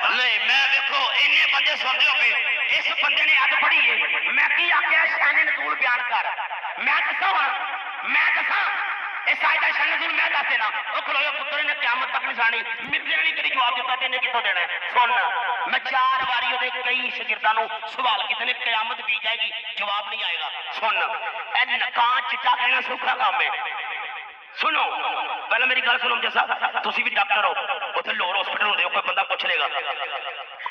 نہیں میں دیکھو اینے بندے سنتے ہو گئے اس بندے نے اد پڑھی ہے میں کی آخیا شان نزول بیان کر میں دسا اس آیت شان نزول میں دس دینا وہ کھلوئے پتر نے قیامت تک نشانی مرزا نے کدی جواب دیتا تے نے کتوں دینا ہے سن میں 4 باری وہ کئی شاگرداں نو سوال کیتے نے قیامت بھی جائے گی جواب نہیں آئے گا سن اے نکاح چٹا کہنا سوکھا کام ہے سنو پہلے میری گل سنو جیسا تسی بھی ڈاکٹر ہو اتنے لوور ہاسپٹل ہوندے ہو کوئی بندہ پوچھ لے گا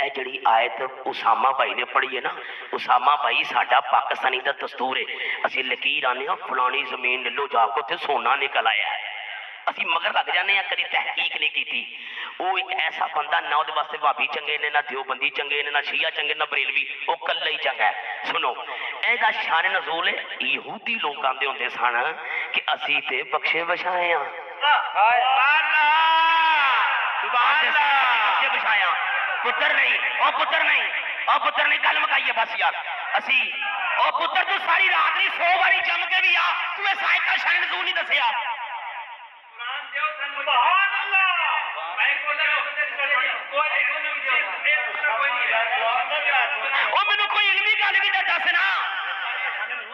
اے جڑی آیت اسامہ بھائی نے پڑھی ہے نا اسامہ بھائی ساڈا پاکستانی دا دستور ہے اسی لکیر آنے ہاں فلانی زمین لے لو جا کے اتنے سونا نکل آیا ہے اسی مگر لگ جانے ہیں کدی تحقیق نہیں کی تھی وہ ایک ایسا بندہ نہ وہ واسطے بھابی چنگے نے نہ دیوبندی چنگے نے نہ شیعہ چنگے نہ بریلوی وہ کلا ہی چنگا ہے سنو اے دا شان نزول ہے یہودی لوگ آندے ہوندے سن کہ اسی تے بخشے بچھائے ہاں بخشے بچھائے ہاں پتر نہیں گل مکائیے بس یار اسی او پتر تو ساری رات نہیں 100 باری جم کے بھی آ تو اس آیت کا شان نزول نہیں دسیا سبحان اللہ او مینوں کوئی علمی گل بھی